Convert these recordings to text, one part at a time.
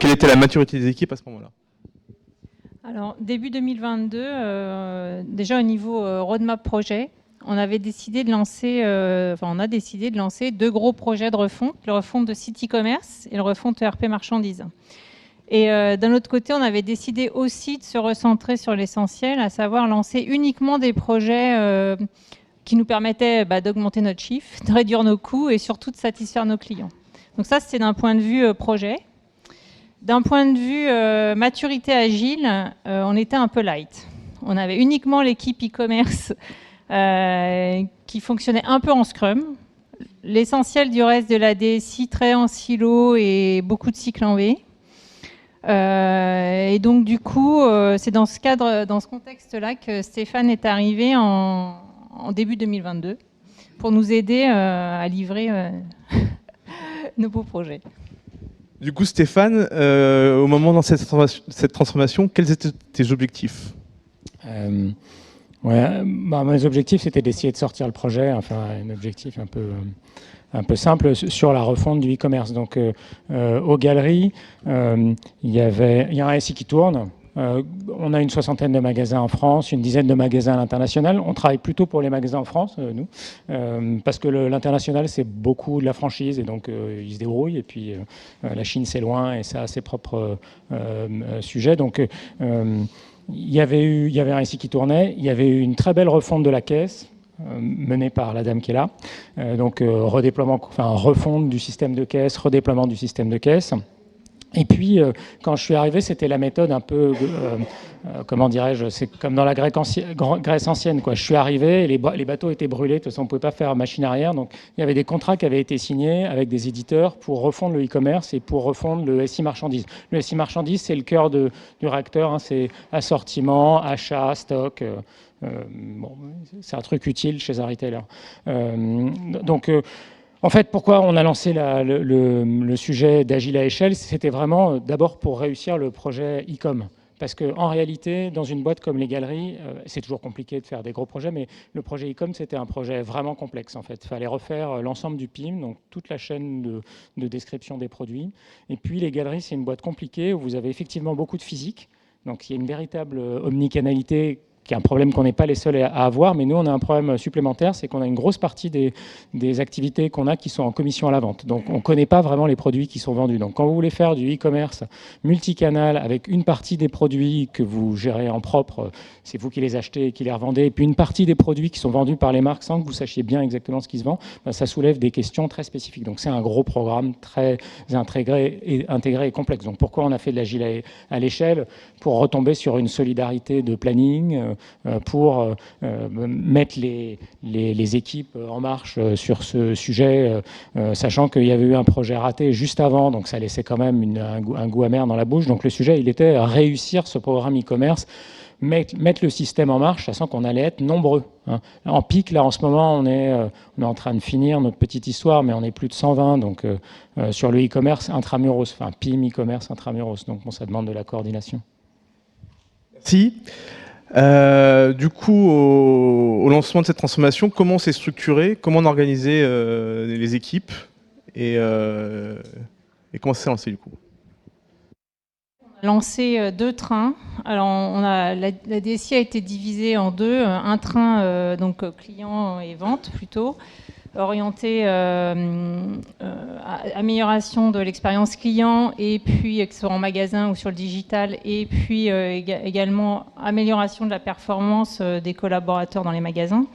quelle était la maturité des équipes à ce moment-là? Alors, début 2022, déjà au niveau roadmap projet, on avait décidé de lancer, on a décidé de lancer 2 gros projets de refonte, le refonte de site e-commerce et le refonte ERP marchandises. Et d'un autre côté, on avait décidé aussi de se recentrer sur l'essentiel, à savoir lancer uniquement des projets qui nous permettaient d'augmenter notre chiffre, de réduire nos coûts et surtout de satisfaire nos clients. Donc ça, c'est d'un point de vue projet. D'un point de vue maturité agile, on était un peu light. On avait uniquement l'équipe e-commerce qui fonctionnait un peu en Scrum. L'essentiel du reste de la DSI très en silo et beaucoup de cycles en V. Et donc du coup, c'est dans ce contexte-là que Stéphane est arrivé en début 2022 pour nous aider à livrer nos beaux projets. Du coup, Stéphane, au moment de cette transformation, quels étaient tes objectifs? Mes objectifs, c'était d'essayer de sortir le projet, enfin un objectif un peu simple sur la refonte du e-commerce. Donc, aux galeries, il y a un SI qui tourne. On a une 60aine de magasins en France, une dizaine de magasins à l'international. On travaille plutôt pour les magasins en France, nous, parce que l'international, c'est beaucoup de la franchise, et donc ils se débrouillent. Et puis, la Chine, c'est loin, et ça a ses propres sujets. Donc, il y avait un SI qui tournait. Il y avait eu une très belle refonte de la caisse, menée par la dame qui est là. Refonte du système de caisse, redéploiement du système de caisse. Et puis, quand je suis arrivé, c'était la méthode un peu, comment dirais-je, c'est comme dans la Grèce ancienne, quoi. Je suis arrivé, et les bateaux étaient brûlés, de toute façon, on ne pouvait pas faire machine arrière. Donc, il y avait des contrats qui avaient été signés avec des éditeurs pour refondre le e-commerce et pour refondre le SI marchandise. Le SI marchandise, c'est le cœur du réacteur, hein, c'est assortiment, achat, stock. C'est un truc utile chez un retailer. En fait, pourquoi on a lancé le sujet d'Agile à échelle? C'était vraiment d'abord pour réussir le projet e-com. Parce qu'en réalité, dans une boîte comme les galeries, c'est toujours compliqué de faire des gros projets, mais le projet e-com, c'était un projet vraiment complexe, en fait. Il fallait refaire l'ensemble du PIM, donc toute la chaîne de description des produits. Et puis, les galeries, c'est une boîte compliquée où vous avez effectivement beaucoup de physique. Donc, il y a une véritable omnicanalité qui est un problème qu'on n'est pas les seuls à avoir, mais nous, on a un problème supplémentaire, c'est qu'on a une grosse partie des activités qu'on a qui sont en commission à la vente. Donc, on ne connaît pas vraiment les produits qui sont vendus. Donc, quand vous voulez faire du e-commerce multicanal avec une partie des produits que vous gérez en propre, c'est vous qui les achetez et qui les revendez, et puis une partie des produits qui sont vendus par les marques sans que vous sachiez bien exactement ce qui se vend, ça soulève des questions très spécifiques. Donc, c'est un gros programme très intégré et complexe. Donc, pourquoi on a fait de l'agile à l'échelle? Pour retomber sur une solidarité de planning, pour mettre les équipes en marche sur ce sujet, sachant qu'il y avait eu un projet raté juste avant, donc ça laissait quand même un goût amer dans la bouche. Donc le sujet, il était à réussir ce programme e-commerce, mettre le système en marche, sachant qu'on allait être nombreux. En pic, là, en ce moment, on est en train de finir notre petite histoire, mais on est plus de 120, donc sur le e-commerce intramuros, enfin PIM e-commerce intramuros, donc bon, ça demande de la coordination. Merci. Du coup, au lancement de cette transformation, comment c'est structuré? Comment on a organisé les équipes et comment ça s'est lancé du coup? On a lancé 2 trains. Alors, la DSI a été divisée en 2. Un train donc client et vente plutôt, orienté amélioration de l'expérience client, et puis que ce soit en magasin ou sur le digital, et puis également amélioration de la performance des collaborateurs dans les magasins.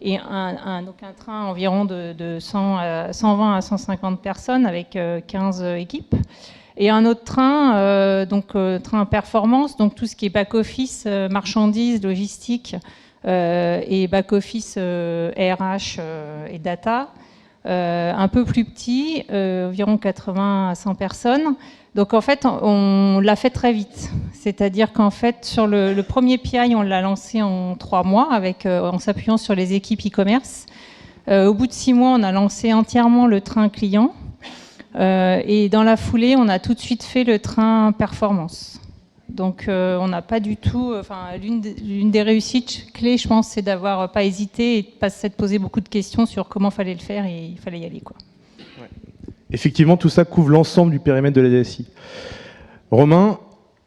Et un train environ de 120 à 150 personnes avec 15 équipes. Et un autre train, train performance, donc tout ce qui est back-office, marchandises, logistique, et back-office RH et data, un peu plus petit, environ 80 à 100 personnes. Donc en fait, on l'a fait très vite. C'est-à-dire qu'en fait, sur le premier PI, on l'a lancé en 3 mois en s'appuyant sur les équipes e-commerce. Au bout de 6 mois, on a lancé entièrement le train client. Et dans la foulée, on a tout de suite fait le train performance. Donc on n'a pas du tout... l'une des réussites clés, je pense, c'est d'avoir pas hésité et de pas s'être posé beaucoup de questions sur comment fallait le faire, et il fallait y aller, quoi. Ouais. Effectivement, tout ça couvre l'ensemble du périmètre de la DSI. Romain,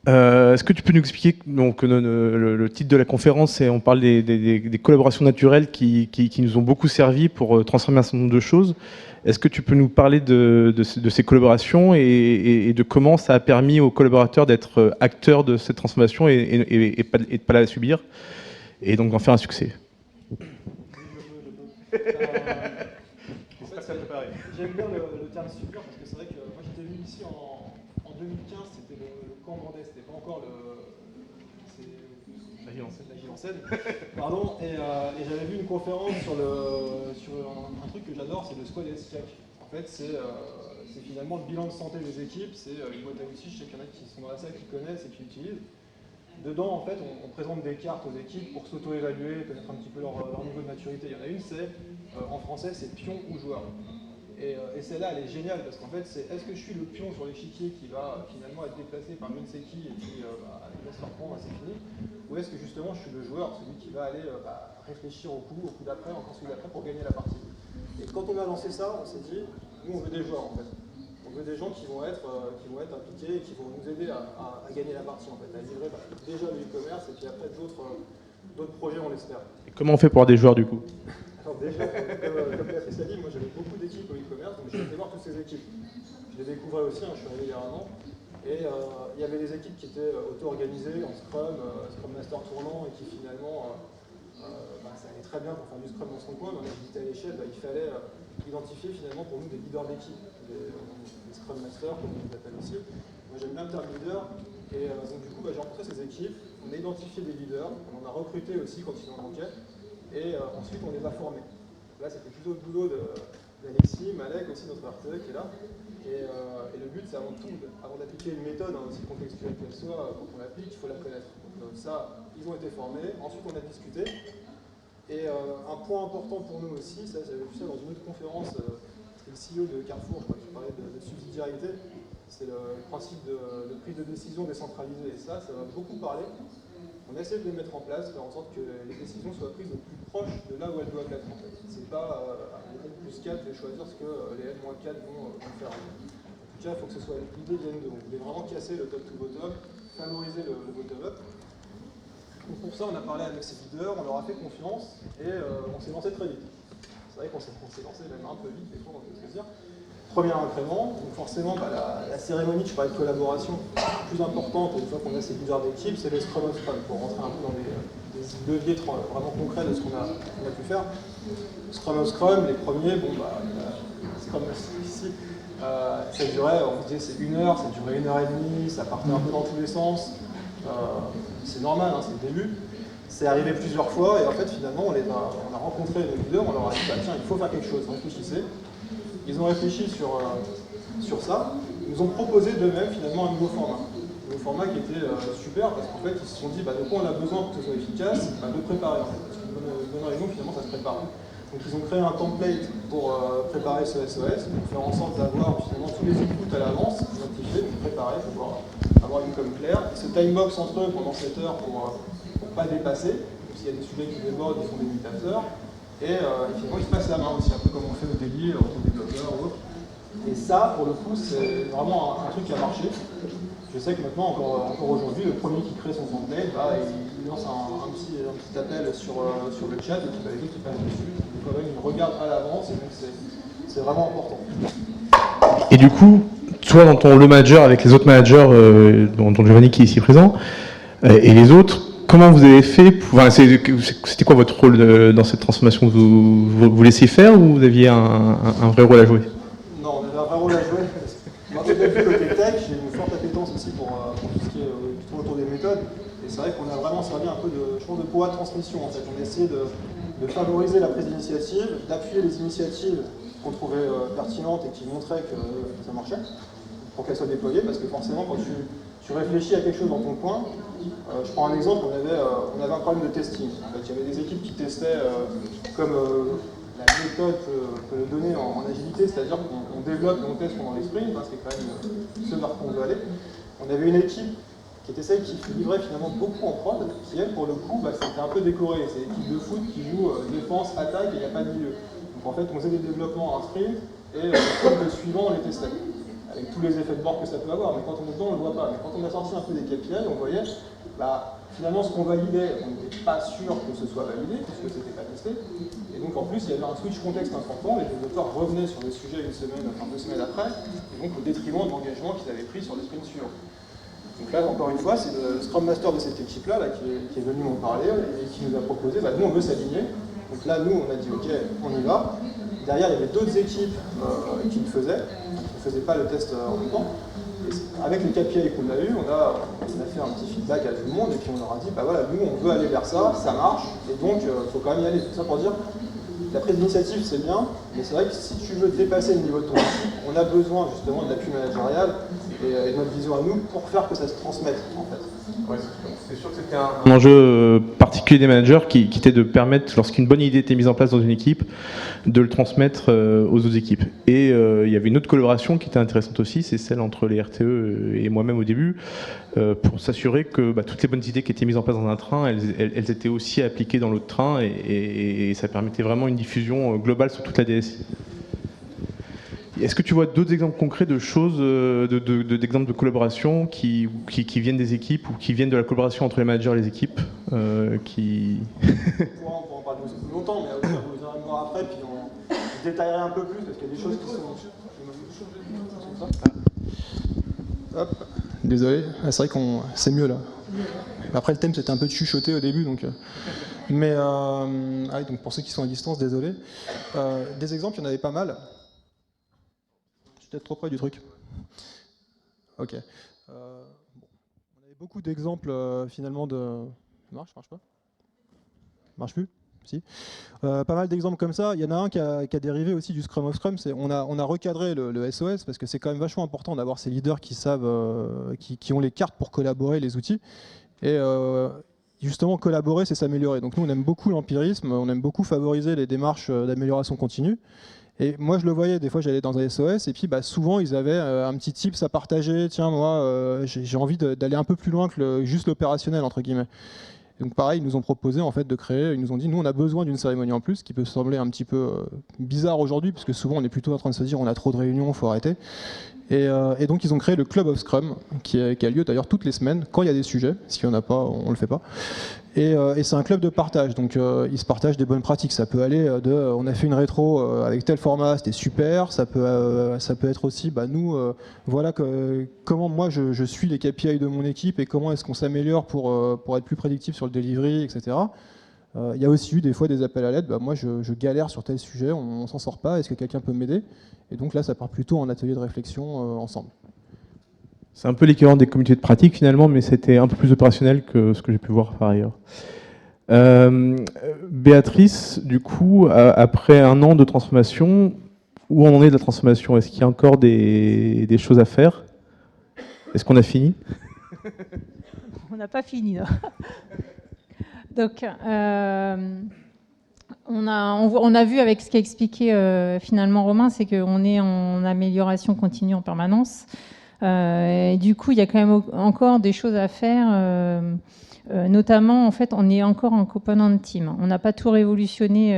est-ce que tu peux nous expliquer, donc le titre de la conférence, c'est, on parle des collaborations naturelles qui nous ont beaucoup servi pour transformer un certain nombre de choses. Est-ce que tu peux nous parler de ces collaborations et de comment ça a permis aux collaborateurs d'être acteurs de cette transformation et de pas la subir, et donc d'en faire un succès? J'aime bien le terme subir parce que c'est vrai que moi j'étais venu ici en 2015, c'était le camp Grandet, c'était pas encore la ville en scène, pardon, et j'avais vu une conférence sur un truc que j'adore, c'est le squad SCAC. En fait, c'est finalement le bilan de santé des équipes, c'est une boîte à outils, je sais qu'il y en a qui sont dans la salle, qui connaissent et qui utilisent. Dedans, en fait, on présente des cartes aux équipes pour s'auto-évaluer, connaître un petit peu leur niveau de maturité. Il y en a une, c'est, en français, c'est pion ou joueur. Et celle-là, elle est géniale, parce qu'en fait, c'est est-ce que je suis le pion sur l'échiquier qui va finalement être déplacé par je ne sais qui, et puis il va se faire prendre, c'est fini, ou est-ce que justement je suis le joueur, celui qui va aller réfléchir au coup d'après, encore celui d'après, pour gagner la partie. Et quand on a lancé ça, on s'est dit, nous on veut des joueurs en fait. On veut des gens qui vont être impliqués et qui vont nous aider à gagner la partie, en fait, à livrer déjà le e-commerce et puis après d'autres projets, on l'espère. Et comment on fait pour avoir des joueurs du coup? Alors déjà, comme Patrice a dit, moi j'avais beaucoup d'équipes au e-commerce, donc je suis allé voir toutes ces équipes. Je les découvrais aussi, je suis arrivé il y a un an, et il y avait des équipes qui étaient auto-organisées en Scrum, Scrum Master tournant, et qui finalement, ça allait très bien pour faire du Scrum dans son coin, mais on a visité à l'échelle, il fallait identifier finalement pour nous des leaders d'équipe, des Scrum Masters, comme on les appelle aussi. Moi j'aime bien le terme leader, et donc du coup j'ai rencontré ces équipes, on a identifié des leaders, on en a recruté aussi quand il en manquait, et ensuite on les a formés. Là c'était plutôt le boulot d'Alexis, Malek aussi, notre RTE qui est là, et le but c'est avant d'appliquer une méthode, aussi contextuelle qu'elle soit, quand on l'applique, il faut la connaître. Donc ça, ils ont été formés, ensuite on a discuté. Et un point important pour nous aussi, ça j'avais vu ça dans une autre conférence, c'était le CEO de Carrefour, je crois, qui parlait de subsidiarité, c'est le principe de prise de décision décentralisée, et ça va beaucoup parler. On essaie de les mettre en place, faire en sorte que les décisions soient prises au plus proche de là où elles doivent être en fait. C'est pas les N+4 et choisir ce que les N-4 vont faire. En tout cas, il faut que ce soit l'idée vienne de. On voulait vraiment casser le top to bottom, favoriser le bottom-up. Donc pour ça, on a parlé avec ces leaders, on leur a fait confiance et on s'est lancé très vite. C'est vrai qu'on s'est lancé même un peu vite, des fois, on peut se dire. Premier incrément, donc forcément la cérémonie, je parlais de collaboration, plus importante une fois qu'on a ces leaders d'équipe, c'est le Scrum of Scrum, pour rentrer un peu dans des leviers vraiment concrets de ce qu'on a pu faire. Scrum of Scrum, les premiers, Scrum Master ici, ça durait, on disait c'est 1 heure, ça durait 1 heure et demie, ça partait un peu dans tous les sens. C'est normal, c'est le début. C'est arrivé plusieurs fois et en fait finalement on a rencontré nos leaders, on leur a dit tiens il faut faire quelque chose, réfléchissez. Ils ont réfléchi sur ça, ils nous ont proposé d'eux-mêmes finalement un nouveau format qui était super parce qu'en fait ils se sont dit de quoi on a besoin pour que ce soit efficace, de préparer en fait, parce qu'une bonne réunion finalement ça se prépare. Donc ils ont créé un template pour préparer ce SOS, pour faire en sorte d'avoir finalement tous les inputs à l'avance, identifiés, pour préparer, pour pouvoir avoir une com claire. Et ce timebox entre eux pendant 7 heures pour pas dépasser, donc s'il y a des sujets qui débordent, ils font des imitateurs. Et finalement ils se passent la main aussi, un peu comme on fait au délit, au développeur ou autre. Et ça, pour le coup, c'est vraiment un truc qui a marché. Je sais que maintenant, encore aujourd'hui, le premier qui crée son template, il lance un petit appel sur le chat et puis les autres qui passent dessus. Donc quand même, ils regardent à l'avance et donc c'est vraiment important. Et du coup, toi dans ton le manager avec les autres managers, dont Giovanni qui est ici présent, et les autres, comment vous avez fait c'était quoi votre rôle dans cette transformation? Vous laissiez faire ou vous aviez un vrai rôle à jouer? Non, on avait un vrai rôle à jouer. Moi, j'ai vu côté tech, j'ai une forte appétence aussi pour tout ce qui est plutôt autour des méthodes. Et c'est vrai qu'on a vraiment servi un peu de poids de transmission. En fait, on a essayé de favoriser la prise d'initiative, d'appuyer les initiatives qu'on trouvait pertinentes et qui montraient que ça marchait, pour qu'elles soient déployées, parce que forcément, quand tu réfléchis à quelque chose dans ton coin, je prends un exemple, on avait un problème de testing. En fait, il y avait des équipes qui testaient comme la méthode peut le donner en agilité, c'est-à-dire qu'on développe et on teste pendant les sprints, ce qui est quand même ce vers quoi on veut aller. On avait une équipe qui était celle qui livrait finalement beaucoup en prod, qui elle, pour le coup, c'était un peu décoré. C'est l'équipe de foot qui joue défense, attaque et il n'y a pas de milieu. Donc en fait, on faisait des développements en sprint et le suivant, on les testait. avec tous les effets de bord que ça peut avoir, mais quand on est dedans, on ne le voit pas. Mais quand on a sorti un peu des KPI, on voyait, finalement, ce qu'on validait, on n'était pas sûr que ce soit validé, puisque ce n'était pas testé. Et donc, en plus, il y avait un switch contexte important, les développeurs revenaient sur des sujets 2 semaines après, et donc au détriment de l'engagement qu'ils avaient pris sur les sprints suivants. Donc là, encore une fois, c'est le Scrum Master de cette équipe-là qui est venu m'en parler et qui nous a proposé, nous, on veut s'aligner. Donc là, nous, on a dit, OK, on y va. Derrière, il y avait d'autres équipes qui le faisaient, qui ne faisaient pas le test en même temps. Et avec les KPI qu'on a eu, on a fait un petit feedback à tout le monde et puis on leur a dit, voilà, nous, on veut aller vers ça, ça marche, et donc, il faut quand même y aller. Tout ça pour dire, la prise d'initiative, c'est bien, mais c'est vrai que si tu veux dépasser le niveau de ton équipe, on a besoin justement de l'appui managérial et de notre vision à nous pour faire que ça se transmette, en fait. Ouais, c'est sûr que c'était un enjeu particulier des managers qui était de permettre, lorsqu'une bonne idée était mise en place dans une équipe, de le transmettre aux autres équipes. Et il y avait une autre collaboration qui était intéressante aussi, c'est celle entre les RTE et moi-même au début, pour s'assurer que toutes les bonnes idées qui étaient mises en place dans un train, elles étaient aussi appliquées dans l'autre train, et ça permettait vraiment une diffusion globale sur toute la DSI. Est-ce que tu vois d'autres exemples concrets de choses, d'exemples de collaboration qui viennent des équipes ou qui viennent de la collaboration entre les managers et les équipes On pourra en parler longtemps, mais vous en voir après, puis je détaillerai un peu plus, parce qu'il y a des choses qui sont... Hop, désolé, c'est vrai qu'on c'est mieux là. Après le thème c'était un peu de chuchoter au début, donc... Mais donc pour ceux qui sont à distance, désolé. Des exemples, il y en avait pas mal. Peut-être trop près du truc. Ok. On avait beaucoup d'exemples finalement de... Marche pas? Marche plus? Si. Pas mal d'exemples comme ça. Il y en a un qui a dérivé aussi du Scrum of Scrum. On a recadré le SOS parce que c'est quand même vachement important d'avoir ces leaders qui savent, qui ont les cartes pour collaborer, les outils. Et justement, collaborer, c'est s'améliorer. Donc nous, on aime beaucoup l'empirisme, on aime beaucoup favoriser les démarches d'amélioration continue. Et moi, je le voyais, des fois, j'allais dans un SOS, et puis souvent, ils avaient un petit tips à partager. Tiens, moi, j'ai envie d'aller un peu plus loin que juste l'opérationnel, entre guillemets. Donc pareil, ils nous ont proposé en fait de créer, ils nous ont dit, nous, on a besoin d'une cérémonie en plus, qui peut sembler un petit peu bizarre aujourd'hui, parce que souvent, on est plutôt en train de se dire, on a trop de réunions, il faut arrêter. Et donc, ils ont créé le Club of Scrum, qui a lieu d'ailleurs toutes les semaines, quand il y a des sujets. S'il n'y en a pas, on ne le fait pas. Et c'est un club de partage, donc ils se partagent des bonnes pratiques. Ça peut aller on a fait une rétro avec tel format, c'était super. Ça peut être aussi, nous, voilà comment moi je suis les KPI de mon équipe et comment est-ce qu'on s'améliore pour être plus prédictif sur le delivery, etc. Il y a aussi eu des fois des appels à l'aide. Moi, je galère sur tel sujet, on s'en sort pas. Est-ce que quelqu'un peut m'aider? Et donc là, ça part plutôt en atelier de réflexion ensemble. C'est un peu l'équivalent des communautés de pratique finalement, mais c'était un peu plus opérationnel que ce que j'ai pu voir par ailleurs. Béatrice, du coup, après un an de transformation, où on en est de la transformation? Est-ce qu'il y a encore des choses à faire? Est-ce qu'on a fini? On n'a pas fini, là. Donc, on a vu avec ce qu'a expliqué finalement Romain, c'est qu'on est en amélioration continue en permanence. Et du coup, il y a quand même encore des choses à faire. Notamment, en fait, on est encore en component team. On n'a pas tout révolutionné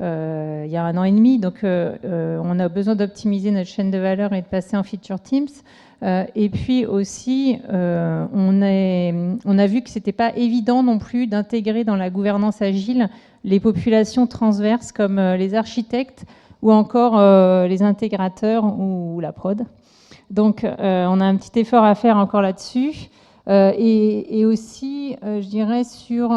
il y a 1 an et demi. Donc, on a besoin d'optimiser notre chaîne de valeur et de passer en feature teams. Et puis aussi, on a vu que c'était pas évident non plus d'intégrer dans la gouvernance agile les populations transverses comme les architectes ou encore les intégrateurs ou la prod. Donc, on a un petit effort à faire encore là-dessus. Et aussi, je dirais, sur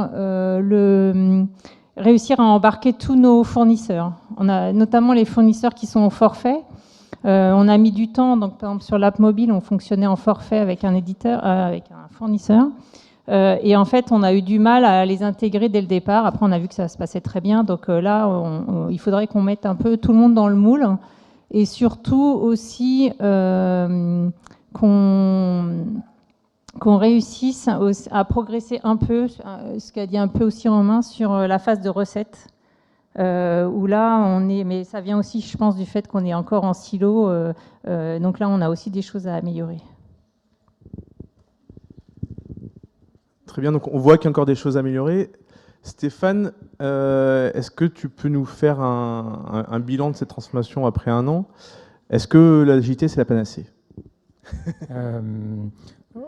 réussir à embarquer tous nos fournisseurs. On a notamment les fournisseurs qui sont au forfait. On a mis du temps, donc par exemple sur l'app mobile, on fonctionnait en forfait avec un éditeur, avec un fournisseur. Et en fait, on a eu du mal à les intégrer dès le départ. Après, on a vu que ça se passait très bien. Donc là, il faudrait qu'on mette un peu tout le monde dans le moule. Et surtout aussi qu'on réussisse à progresser un peu, ce qu'a dit un peu aussi Romain, sur la phase de recette. Où là, on est, mais ça vient aussi, je pense, du fait qu'on est encore en silo. Donc là, on a aussi des choses à améliorer. Très bien, donc on voit qu'il y a encore des choses à améliorer. Stéphane, est-ce que tu peux nous faire un bilan de cette transformation après 1 an? Est-ce que l'agilité, c'est la panacée?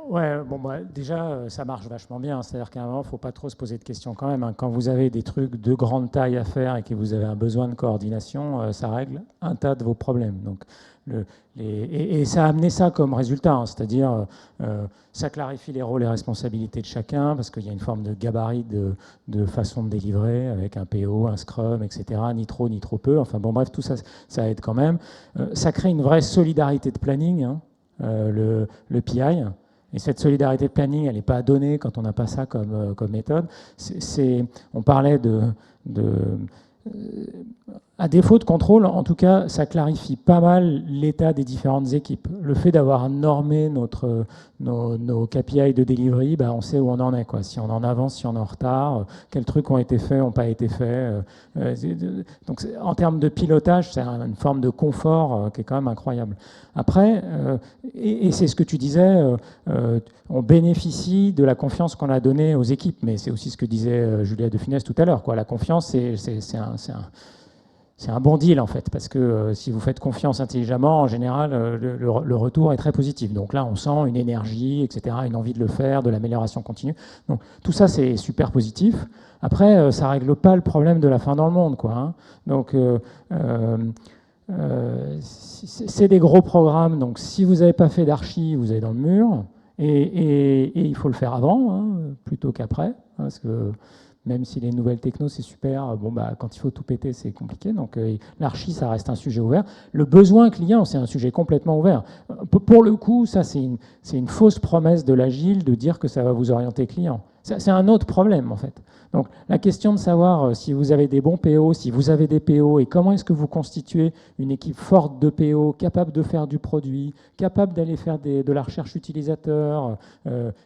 Ouais, bon, bah, déjà, ça marche vachement bien. C'est-à-dire qu'à un moment, il ne faut pas trop se poser de questions quand même, hein. Quand vous avez des trucs de grande taille à faire et que vous avez un besoin de coordination, ça règle un tas de vos problèmes. Donc, et ça a amené ça comme résultat, hein. C'est-à-dire, ça clarifie les rôles et responsabilités de chacun, parce qu'il y a une forme de gabarit de façon de délivrer, avec un PO, un Scrum, etc., ni trop, ni trop peu. Enfin bon, bref, tout ça, ça aide quand même. Ça crée une vraie solidarité de planning, hein, le PI. Et cette solidarité de planning, elle n'est pas donnée quand on n'a pas ça comme méthode. On parlait à défaut de contrôle, en tout cas, ça clarifie pas mal l'état des différentes équipes. Le fait d'avoir normé nos KPI de delivery, bah, on sait où on en est, quoi. Si on en avance, si on est en retard, quels trucs ont été faits, n'ont pas été faits. Donc, en termes de pilotage, c'est une forme de confort qui est quand même incroyable. Après, et c'est ce que tu disais, on bénéficie de la confiance qu'on a donnée aux équipes, mais c'est aussi ce que disait Julia de Funès tout à l'heure, quoi. La confiance, c'est un bon deal en fait, parce que si vous faites confiance intelligemment, en général, le retour est très positif. Donc là, on sent une énergie, etc., une envie de le faire, de l'amélioration continue. Donc tout ça, c'est super positif. Après, ça ne règle pas le problème de la fin dans le monde, quoi, hein. Donc c'est des gros programmes. Donc si vous n'avez pas fait d'archi, vous allez dans le mur. Et il faut le faire avant, hein, plutôt qu'après, hein, parce que même si les nouvelles technos, c'est super, bon, bah, quand il faut tout péter, c'est compliqué. Donc l'archi, ça reste un sujet ouvert. Le besoin client, c'est un sujet complètement ouvert. Pour le coup, ça, c'est une fausse promesse de l'agile de dire que ça va vous orienter client. C'est un autre problème, en fait. Donc la question de savoir si vous avez des bons PO, si vous avez des PO, et comment est-ce que vous constituez une équipe forte de PO, capable de faire du produit, capable d'aller faire de la recherche utilisateur,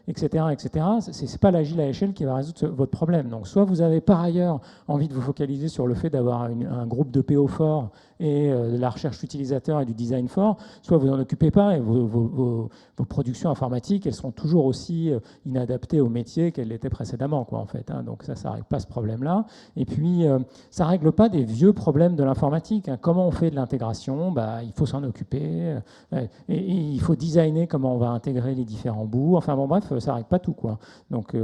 etc., etc., ce n'est pas l'agile à échelle qui va résoudre votre problème. Donc soit vous avez par ailleurs envie de vous focaliser sur le fait d'avoir un groupe de PO fort et de la recherche utilisateur et du design fort, soit vous n'en occupez pas et vos productions informatiques, elles seront toujours aussi inadaptées au métier qu'elles l'étaient précédemment, quoi, en fait, hein. Donc ça ne règle pas ce problème-là. Et puis, ça ne règle pas des vieux problèmes de l'informatique, hein. Comment on fait de l'intégration? Bah, il faut s'en occuper. Et il faut designer comment on va intégrer les différents bouts. Enfin bon, bref, ça ne règle pas tout, quoi. Donc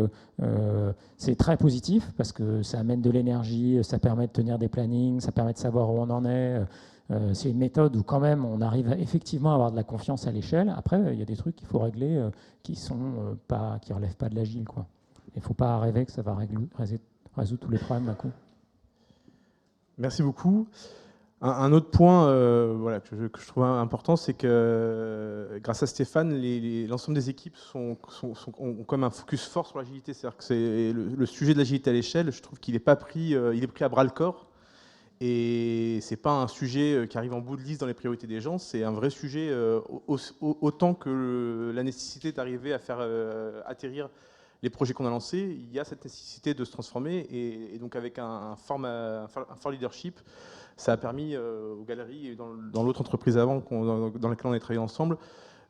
c'est très positif parce que ça amène de l'énergie, ça permet de tenir des plannings, ça permet de savoir où on en est. C'est une méthode où quand même on arrive effectivement à avoir de la confiance à l'échelle. Après, il y a des trucs qu'il faut régler qui relèvent pas de l'agile, quoi. Il ne faut pas rêver que ça va résoudre tous les problèmes d'un coup. Merci beaucoup. Un autre point voilà, que je trouve important, c'est que grâce à Stéphane, l'ensemble des équipes ont comme un focus fort sur l'agilité. C'est-à-dire que c'est le sujet de l'agilité à l'échelle, je trouve qu'il n'est pas pris, il est pris à bras-le-corps. Et ce n'est pas un sujet qui arrive en bout de liste dans les priorités des gens, c'est un vrai sujet autant que la nécessité d'arriver à faire atterrir les projets qu'on a lancés. Il y a cette nécessité de se transformer et donc avec un fort leadership, ça a permis aux galeries et dans l'autre entreprise avant dans laquelle on a travaillé ensemble,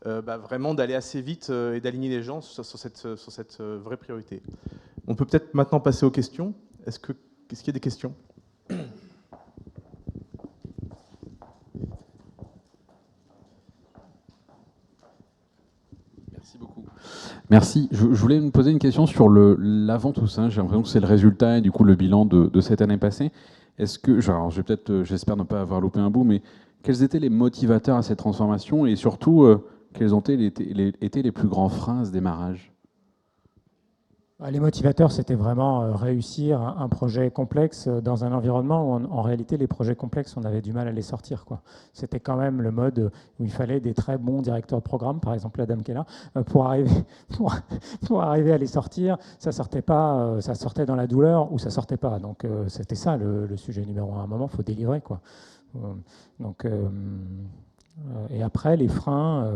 vraiment d'aller assez vite et d'aligner les gens sur cette vraie priorité. On peut peut-être maintenant passer aux questions. Est-ce qu'il y a des questions ? Merci beaucoup. Merci. Je voulais me poser une question sur l'avant tout ça. J'ai l'impression que c'est le résultat et du coup le bilan de cette année passée. Est-ce que, alors j'espère ne pas avoir loupé un bout, mais quels étaient les motivateurs à cette transformation et surtout quels ont été les plus grands freins à ce démarrage ? Les motivateurs, c'était vraiment réussir un projet complexe dans un environnement où en réalité les projets complexes, on avait du mal à les sortir, quoi. C'était quand même le mode où il fallait des très bons directeurs de programme, par exemple la dame qui est là, pour arriver à les sortir. Ça sortait pas, ça sortait dans la douleur ou ça sortait pas. Donc c'était ça le sujet numéro un. À un moment, il faut délivrer, quoi. Et après, les freins...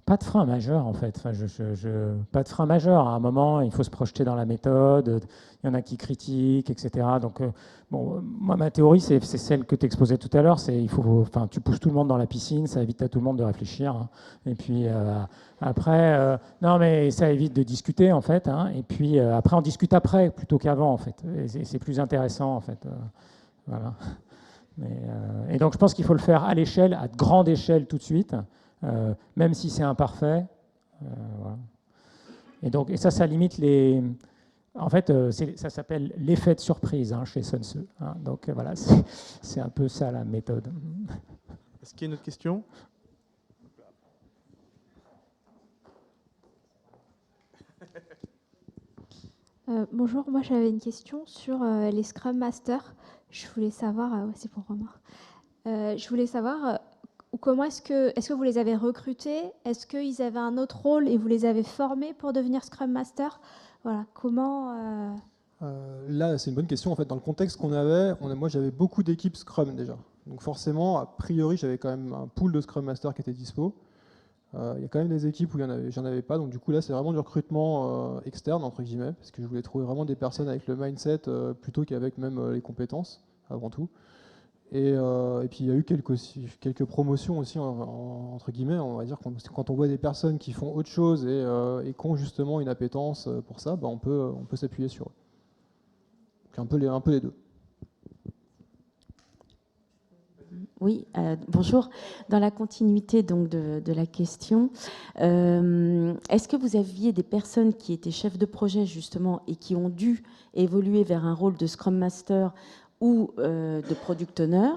Pas de frein majeur en fait. Enfin, pas de frein majeur. À un moment, il faut se projeter dans la méthode. Il y en a qui critiquent, etc. Donc, moi, ma théorie, c'est celle que tu exposais tout à l'heure. Tu pousses tout le monde dans la piscine, ça évite à tout le monde de réfléchir, hein. Et puis après, non, mais ça évite de discuter en fait, hein. Et puis après, on discute après plutôt qu'avant en fait. Et c'est plus intéressant en fait. Voilà. Et donc je pense qu'il faut le faire à l'échelle, à grande échelle tout de suite, même si c'est imparfait. Voilà. Et ça limite les... En fait, ça s'appelle l'effet de surprise chez Sun Tzu. Donc voilà, c'est un peu ça la méthode. Est-ce qu'il y a une autre question? Bonjour, moi j'avais une question sur les Scrum Masters. Je voulais savoir, c'est pour Romain. Je voulais savoir comment est-ce que vous les avez recrutés? Est-ce qu'ils avaient un autre rôle et vous les avez formés pour devenir Scrum Master? Voilà, comment Là, c'est une bonne question. En fait, dans le contexte qu'on avait, moi j'avais beaucoup d'équipes Scrum déjà. Donc forcément, a priori, j'avais quand même un pool de Scrum Master qui était dispo. Il y a quand même des équipes où j'en avais pas. Donc du coup, là, c'est vraiment du recrutement externe, entre guillemets, parce que je voulais trouver vraiment des personnes avec le mindset plutôt qu'avec même les compétences, avant tout. Et puis il y a eu quelques promotions aussi, entre guillemets. On va dire quand on voit des personnes qui font autre chose et qui ont justement une appétence pour ça, on peut s'appuyer sur eux. Donc un peu les deux. Oui, bonjour. Dans la continuité donc de la question, est-ce que vous aviez des personnes qui étaient chefs de projet justement et qui ont dû évoluer vers un rôle de Scrum Master ou de Product Owner?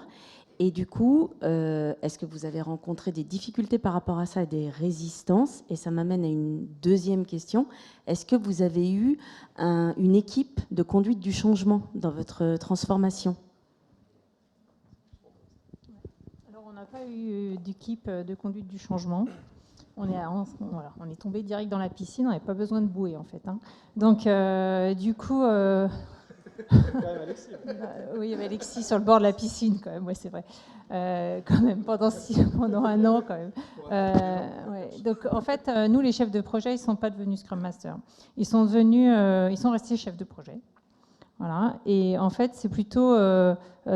Et du coup, est-ce que vous avez rencontré des difficultés par rapport à ça, des résistances? Et ça m'amène à une deuxième question. Est-ce que vous avez eu une équipe de conduite du changement dans votre transformation? On n'a pas eu d'équipe de conduite du changement. On est tombé direct dans la piscine, on n'avait pas besoin de bouée en fait. Donc du coup, oui, il y avait Alexis sur le bord de la piscine quand même. Ouais, c'est vrai. Quand même pendant un an quand même. Ouais. Donc en fait, nous les chefs de projet, ils sont pas devenus Scrum Master. Ils sont restés chefs de projet. Voilà. Et en fait, c'est plutôt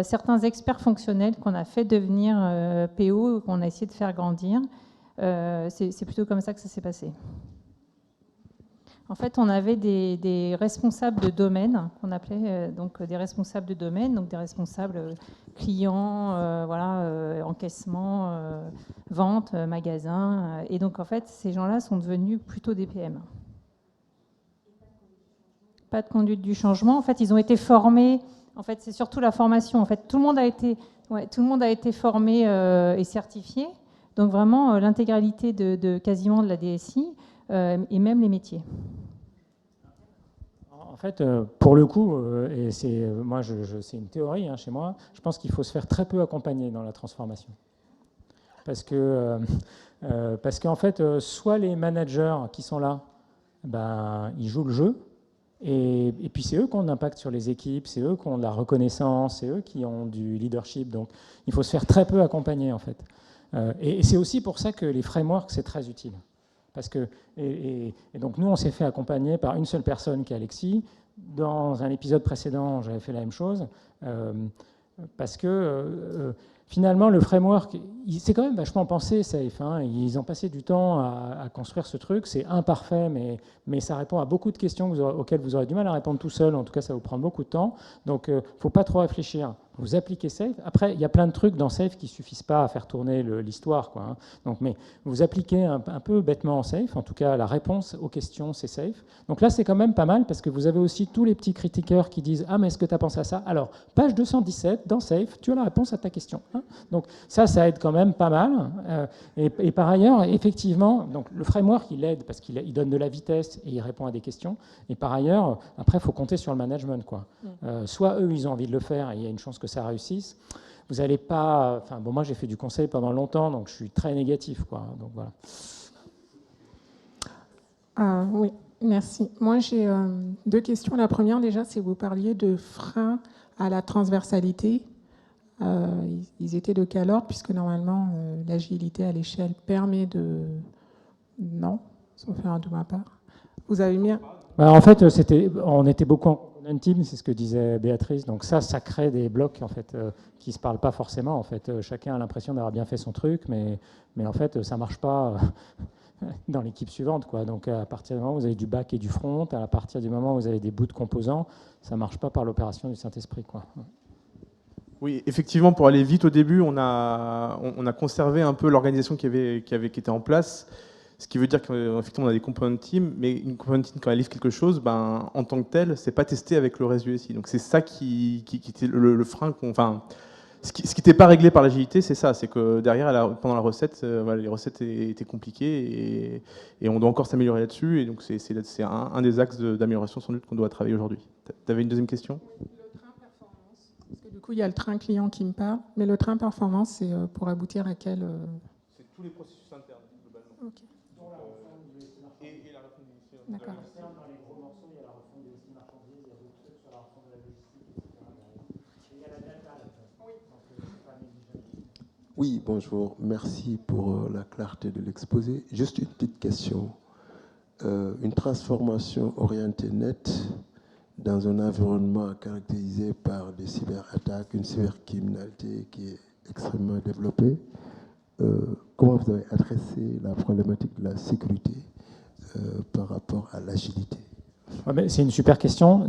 certains experts fonctionnels qu'on a fait devenir PO, qu'on a essayé de faire grandir. C'est plutôt comme ça que ça s'est passé. En fait, on avait des responsables de domaine, qu'on appelait donc des responsables de domaine, donc des responsables clients, encaissement, vente, magasin. Et donc, en fait, ces gens-là sont devenus plutôt des PM. Pas de conduite du changement. En fait, ils ont été formés. En fait, c'est surtout la formation. En fait, tout le monde a été formé et certifié. Donc vraiment l'intégralité de quasiment de la DSI et même les métiers. En fait, pour le coup, et c'est c'est une théorie chez moi. Je pense qu'il faut se faire très peu accompagner dans la transformation, parce qu'en fait, soit les managers qui sont là, ils jouent le jeu. Et puis c'est eux qui ont de l'impact sur les équipes, c'est eux qui ont de la reconnaissance, c'est eux qui ont du leadership. Donc il faut se faire très peu accompagner en fait. Et c'est aussi pour ça que les frameworks, c'est très utile. Parce que, et donc nous, on s'est fait accompagner par une seule personne qui est Alexis. Dans un épisode précédent, j'avais fait la même chose. Parce que finalement, le framework, c'est quand même vachement pensé, Safe. Ils ont passé du temps à construire ce truc. C'est imparfait, mais ça répond à beaucoup de questions auxquelles vous aurez du mal à répondre tout seul. En tout cas, ça va vous prendre beaucoup de temps. Donc, il ne faut pas trop réfléchir. Vous appliquez Safe. Après, il y a plein de trucs dans Safe qui ne suffisent pas à faire tourner l'histoire, quoi. Donc, mais vous appliquez un peu bêtement Safe. En tout cas, la réponse aux questions, c'est Safe. Donc là, c'est quand même pas mal parce que vous avez aussi tous les petits critiqueurs qui disent « Ah, mais est-ce que tu as pensé à ça ?» Alors, page 217, dans Safe, tu as la réponse à ta question. Donc ça aide quand même pas mal. Et par ailleurs, effectivement, donc le framework, il aide parce qu'il donne de la vitesse et il répond à des questions. Et par ailleurs, après, il faut compter sur le management, quoi. Soit eux, ils ont envie de le faire et il y a une chance que ça réussisse. Vous n'allez pas... Enfin, bon, moi, j'ai fait du conseil pendant longtemps, donc je suis très négatif, quoi. Donc voilà. Oui, merci. Moi, j'ai deux questions. La première, déjà, c'est vous parliez de frein à la transversalité. Ils étaient de quel ordre, puisque normalement, l'agilité à l'échelle permet de... Non, sauf un de ma part. Vous avez mis... En fait, on était beaucoup en team, c'est ce que disait Béatrice. Donc ça crée des blocs en fait, qui ne se parlent pas forcément. En fait. Chacun a l'impression d'avoir bien fait son truc, mais en fait, ça ne marche pas dans l'équipe suivante, quoi. Donc à partir du moment où vous avez du back et du front, à partir du moment où vous avez des bouts de composants, ça ne marche pas par l'opération du Saint-Esprit, quoi. Oui, effectivement, pour aller vite au début, on a conservé un peu l'organisation qui était en place, ce qui veut dire qu'effectivement on a des component team, mais une component team, quand elle livre quelque chose, ben, en tant que telle, c'est pas testé avec le reste du SI. Donc c'est ça qui était le frein, enfin, ce qui n'était pas réglé par l'agilité, c'est ça, c'est que derrière, pendant la recette, voilà, les recettes étaient compliquées et on doit encore s'améliorer là-dessus, et donc c'est un des axes d'amélioration sans doute qu'on doit travailler aujourd'hui. Tu avais une deuxième question ? Parce que du coup, il y a le train client qui me parle, mais le train performance, c'est pour aboutir à quel... C'est tous les processus internes, globalement. Ok. Et la refonte du lycée. D'accord. Dans les gros morceaux, il y a la refonte des outils marchandises, il y a d'autres trucs sur la refonte de la logistique, etc. Et il y a la data, donc c'est pas négligeable. Oui, bonjour. Merci pour la clarté de l'exposé. Juste une petite question. Une transformation orientée net dans un environnement caractérisé par des cyberattaques, une cybercriminalité qui est extrêmement développée, comment vous avez adressé la problématique de la sécurité par rapport à l'agilité? Ouais, c'est une super question.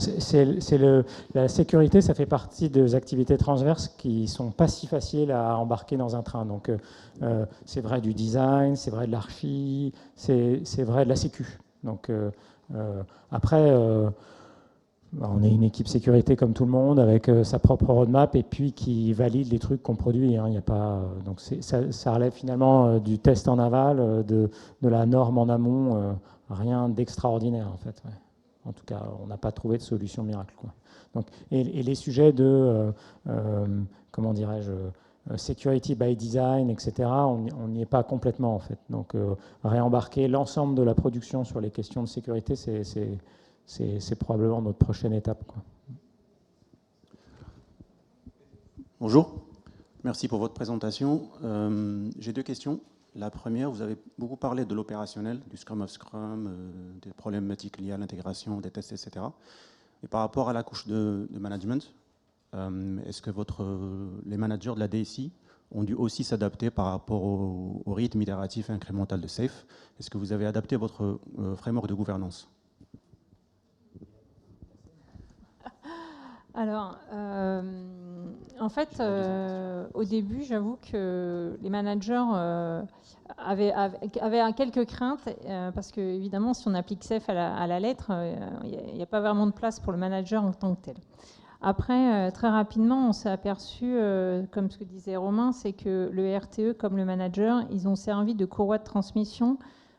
La sécurité, ça fait partie des activités transverses qui ne sont pas si faciles à embarquer dans un train. Donc, c'est vrai du design, c'est vrai de l'archi, c'est vrai de la sécu. Donc, après, on est une équipe sécurité comme tout le monde, avec sa propre roadmap et puis qui valide les trucs qu'on produit. Hein. Il y a pas, donc ça relève finalement du test en aval, de la norme en amont, rien d'extraordinaire en fait. Ouais. En tout cas, on n'a pas trouvé de solution miracle, quoi. Donc, et les sujets de, comment dirais-je, security by design, etc., on n'y est pas complètement, en fait. Donc, réembarquer l'ensemble de la production sur les questions de sécurité, c'est probablement notre prochaine étape, quoi. Bonjour, merci pour votre présentation. J'ai deux questions. La première, vous avez beaucoup parlé de l'opérationnel, du Scrum of Scrum, des problématiques liées à l'intégration, des tests, etc. Et par rapport à la couche de management, est-ce que les managers de la DSI ont dû aussi s'adapter par rapport au rythme itératif et incrémental de SAFe? Est-ce que vous avez adapté votre framework de gouvernance? Alors, en fait, au début, j'avoue que les managers avaient quelques craintes, parce que, évidemment, si on applique SAFe à la lettre, il n'y a pas vraiment de place pour le manager en tant que tel. Après, très rapidement, on s'est aperçu, comme ce que disait Romain, c'est que le RTE, comme le manager, ils ont servi de courroie de transmission,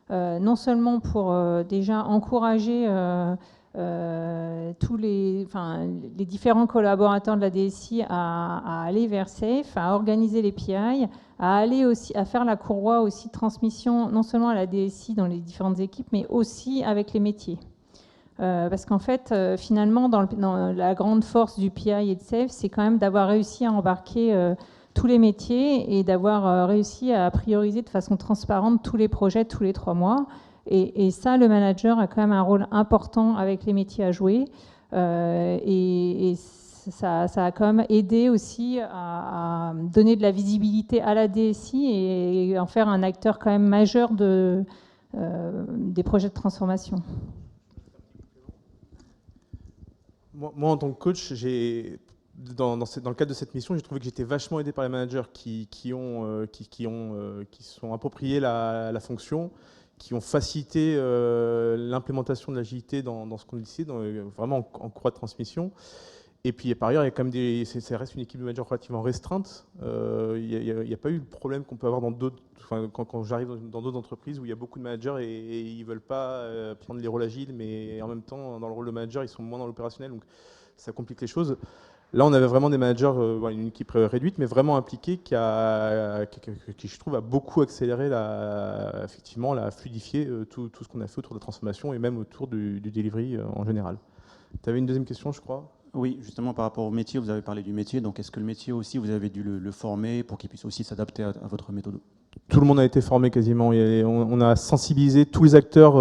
non seulement pour déjà encourager tous les différents collaborateurs de la DSI à aller vers SAFe, à organiser les PI, à aller aussi, à faire la courroie aussi de transmission, non seulement à la DSI dans les différentes équipes, mais aussi avec les métiers. Parce qu'en fait, finalement, dans la grande force du PI et de SAFe, c'est quand même d'avoir réussi à embarquer tous les métiers et d'avoir réussi à prioriser de façon transparente tous les projets tous les 3 mois. Et ça, le manager a quand même un rôle important avec les métiers à jouer. Et ça a quand même aidé aussi à donner de la visibilité à la DSI et en faire un acteur quand même majeur des projets de transformation. Moi, en tant que coach, dans le cadre de cette mission, j'ai trouvé que j'étais vachement aidé par les managers qui sont appropriés la fonction, qui ont facilité l'implémentation de l'agilité dans ce qu'on disait, vraiment en courroie de transmission. Et puis par ailleurs, il y a quand même ça reste une équipe de managers relativement restreinte. Il n'y a pas eu le problème qu'on peut avoir dans d'autres, quand j'arrive dans d'autres entreprises où il y a beaucoup de managers et ils ne veulent pas prendre les rôles agiles, mais en même temps, dans le rôle de manager, ils sont moins dans l'opérationnel, donc ça complique les choses. Là, on avait vraiment des managers, une équipe réduite, mais vraiment impliquée, qui, je trouve, a beaucoup accéléré, effectivement, fluidifié tout ce qu'on a fait autour de la transformation et même autour du delivery en général. Tu avais une deuxième question, je crois? Oui, justement, par rapport au métier, vous avez parlé du métier. Donc, est-ce que le métier aussi, vous avez dû le former pour qu'il puisse aussi s'adapter à votre méthode? Tout le monde a été formé quasiment. On a sensibilisé tous les acteurs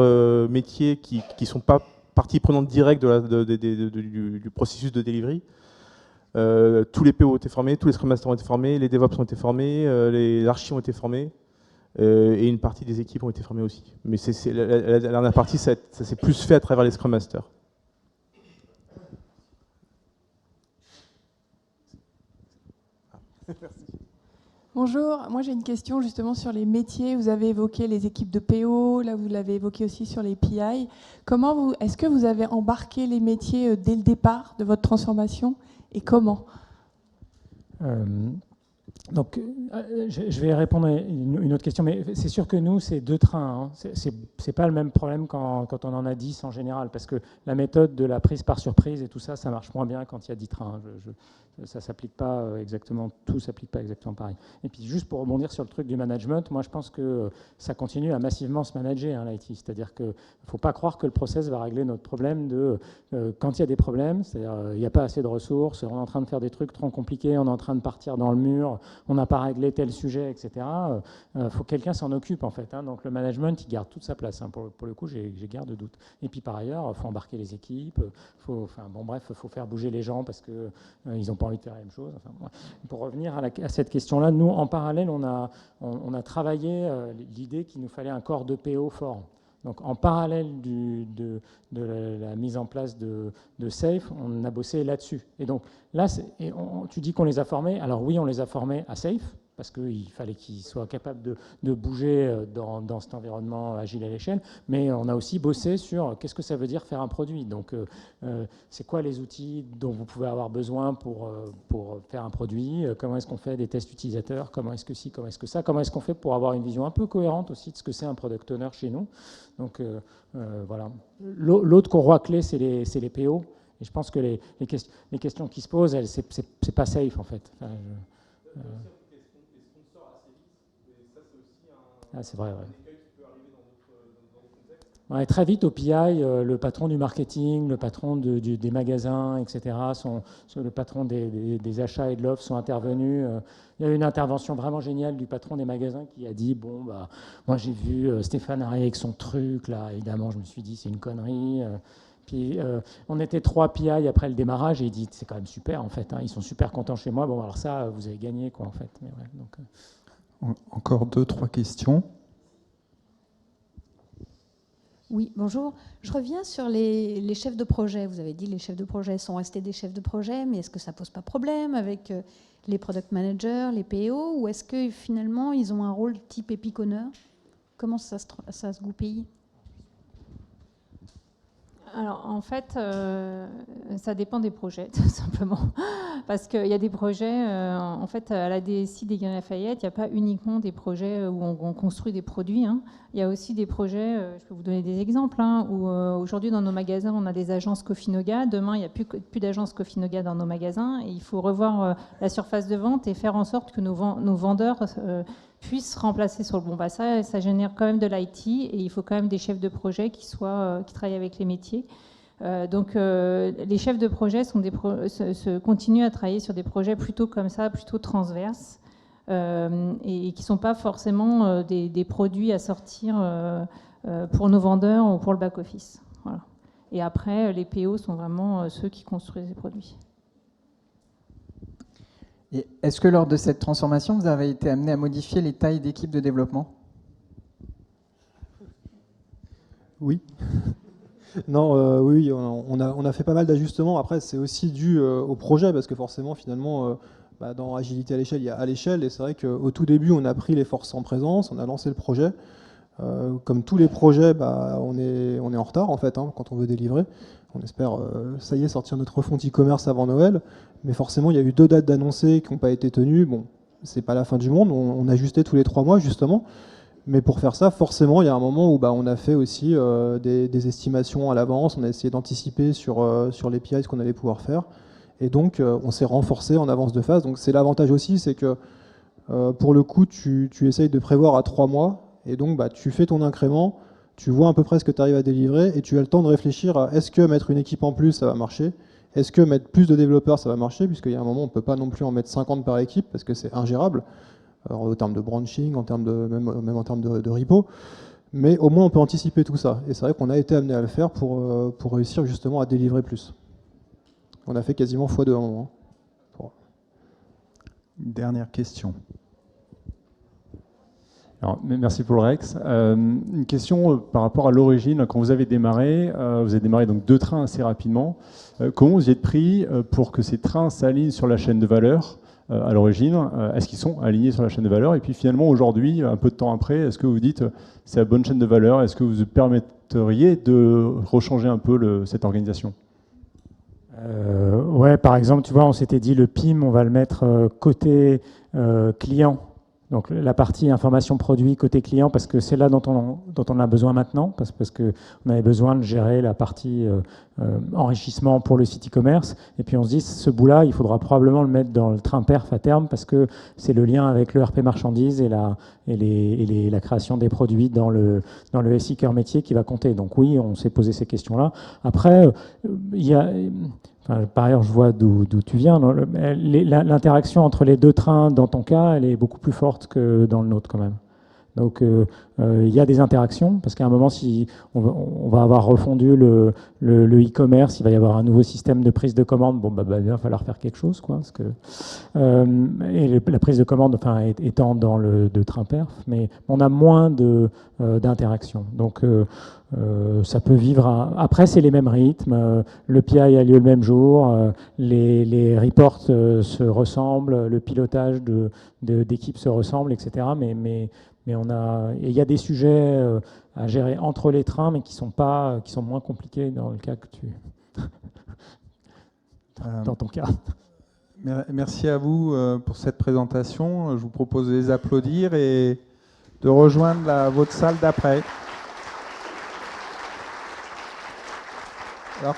métiers qui ne sont pas partie prenante directe du processus de delivery. Tous les PO ont été formés, tous les Scrum Masters ont été formés, les DevOps ont été formés, les archis ont été formés, et une partie des équipes ont été formées aussi. Mais la dernière partie, ça s'est plus fait à travers les Scrum Masters. Bonjour, moi j'ai une question justement sur les métiers. Vous avez évoqué les équipes de PO, là vous l'avez évoqué aussi sur les PI. Est-ce que vous avez embarqué les métiers dès le départ de votre transformation et comment? Donc, je vais répondre à une autre question, mais c'est sûr que nous, c'est 2 trains. Hein. C'est pas le même problème quand on en a 10 en général, parce que la méthode de la prise par surprise et tout ça, ça marche moins bien quand il y a 10 trains. Ça s'applique pas exactement, tout s'applique pas exactement pareil. Et puis, juste pour rebondir sur le truc du management, moi, je pense que ça continue à massivement se manager, hein, l'IT. C'est-à-dire qu'il ne faut pas croire que le process va régler notre problème de quand il y a des problèmes, c'est-à-dire il n'y a pas assez de ressources, on est en train de faire des trucs trop compliqués, on est en train de partir dans le mur, on n'a pas réglé tel sujet, etc. Faut que quelqu'un s'en occupe, en fait. Hein. Donc, le management, il garde toute sa place. Hein. Pour le coup, j'ai garde de doute. Et puis, par ailleurs, il faut embarquer les équipes, faut faire bouger les gens parce qu'ils n'ont pas envie de faire la même chose. Enfin, pour revenir à cette question-là, nous, en parallèle, on a travaillé l'idée qu'il nous fallait un corps de PO fort. Donc, en parallèle de la mise en place de SAFE, on a bossé là-dessus. Et donc, là, tu dis qu'on les a formés. Alors oui, on les a formés à SAFE, parce qu'il fallait qu'ils soient capables de bouger dans cet environnement agile à l'échelle, mais on a aussi bossé sur qu'est-ce que ça veut dire faire un produit. Donc, c'est quoi les outils dont vous pouvez avoir besoin pour faire un produit, comment est-ce qu'on fait des tests utilisateurs, comment est-ce que ci, comment est-ce que ça, comment est-ce qu'on fait pour avoir une vision un peu cohérente aussi de ce que c'est un product owner chez nous. Donc, voilà. L'autre gros clé, c'est les PO. Et je pense que les questions qui se posent, c'est pas safe, en fait. Enfin, c'est vrai, ouais. Ouais, très vite, au PI, le patron du marketing, le patron des magasins, etc., le patron des achats et de l'offre sont intervenus. Il y a eu une intervention vraiment géniale du patron des magasins qui a dit, bon, bah, moi j'ai vu Stéphane arriver avec son truc, là, évidemment, je me suis dit, c'est une connerie. Puis on était 3 PI après le démarrage et il dit, c'est quand même super, en fait, hein, ils sont super contents chez moi. Bon, alors ça, vous avez gagné, quoi, en fait. Mais ouais, donc, Encore 2-3 questions. Oui, bonjour. Je reviens sur les chefs de projet. Vous avez dit que les chefs de projet sont restés des chefs de projet, mais est-ce que ça ne pose pas problème avec les product managers, les PO, ou est-ce que finalement ils ont un rôle type epic owner? Comment ça se goupille? Alors, en fait, ça dépend des projets, tout simplement. Parce qu'il y a des projets, en fait, à la DSI des Galeries Lafayette, il n'y a pas uniquement des projets où on construit des produits. Hein. Il y a aussi des projets, je peux vous donner des exemples, hein, où aujourd'hui, dans nos magasins, on a des agences Cofinoga. Demain, il n'y a plus d'agences Cofinoga dans nos magasins. Et il faut revoir la surface de vente et faire en sorte que nos vendeurs puissent remplacer sur le bon bassin. Ça génère quand même de l'IT et il faut quand même des chefs de projet qui travaillent avec les métiers. Donc les chefs de projet continuent à travailler sur des projets plutôt comme ça, plutôt transverses et qui ne sont pas forcément des produits à sortir pour nos vendeurs ou pour le back-office. Voilà. Et après, les PO sont vraiment ceux qui construisent les produits. Est-ce que lors de cette transformation, vous avez été amené à modifier les tailles d'équipes de développement? Oui. Non, oui, on a fait pas mal d'ajustements. Après, c'est aussi dû au projet, parce que forcément, finalement, dans Agilité à l'échelle, il y a à l'échelle. Et c'est vrai qu'au tout début, on a pris les forces en présence, on a lancé le projet. Comme tous les projets, on est en retard, en fait, hein, quand on veut délivrer. On espère, ça y est, sortir notre refonte e-commerce avant Noël. Mais forcément, il y a eu 2 dates d'annoncées qui n'ont pas été tenues. Bon, c'est pas la fin du monde. On ajustait tous les 3 mois, justement. Mais pour faire ça, forcément, il y a un moment où on a fait aussi des estimations à l'avance. On a essayé d'anticiper sur les PI ce qu'on allait pouvoir faire. Et donc, on s'est renforcé en avance de phase. Donc, c'est l'avantage aussi, c'est que pour le coup, tu essayes de prévoir à 3 mois. Et donc, tu fais ton incrément, tu vois à peu près ce que tu arrives à délivrer et tu as le temps de réfléchir à est-ce que mettre une équipe en plus, ça va marcher? Est-ce que mettre plus de développeurs, ça va marcher? Puisqu'il y a un moment, on ne peut pas non plus en mettre 50 par équipe parce que c'est ingérable en termes de branching, même en termes de repo. Mais au moins, on peut anticiper tout ça. Et c'est vrai qu'on a été amené à le faire pour réussir justement à délivrer plus. On a fait quasiment x2 à un moment. Dernière question. Alors, merci pour le Rex. Une question par rapport à l'origine. Quand vous avez démarré donc 2 trains assez rapidement. Comment vous y êtes pris pour que ces trains s'alignent sur la chaîne de valeur à l'origine, est-ce qu'ils sont alignés sur la chaîne de valeur? Et puis finalement, aujourd'hui, un peu de temps après, est-ce que vous dites c'est la bonne chaîne de valeur? Est-ce que vous permetteriez de rechanger un peu cette organisation? Ouais, par exemple, tu vois, on s'était dit le PIM, on va le mettre côté client. Donc la partie information produit côté client, parce que c'est là dont on a besoin maintenant, parce qu'on avait besoin de gérer la partie enrichissement pour le site e-commerce. Et puis on se dit, ce bout-là, il faudra probablement le mettre dans le train perf à terme, parce que c'est le lien avec le RP marchandise et la création des produits dans le SI cœur métier qui va compter. Donc oui, on s'est posé ces questions-là. Après, il y a... Enfin, par ailleurs, je vois d'où tu viens. L'interaction entre les deux trains, dans ton cas, elle est beaucoup plus forte que dans le nôtre quand même. Donc il y a des interactions, parce qu'à un moment, si on va avoir refondu le e-commerce, il va y avoir un nouveau système de prise de commande, bon, il va falloir faire quelque chose, quoi, parce que, et la prise de commande, enfin, étant dans le train perf, mais on a moins d'interactions. Donc ça peut vivre. Après, c'est les mêmes rythmes. Le PI a lieu le même jour. Les reports se ressemblent. Le pilotage d'équipes se ressemble, etc. Mais il y a des sujets à gérer entre les trains, mais qui sont moins compliqués dans le cas que dans ton cas. Merci à vous pour cette présentation. Je vous propose de les applaudir et de rejoindre votre salle d'après. Alors,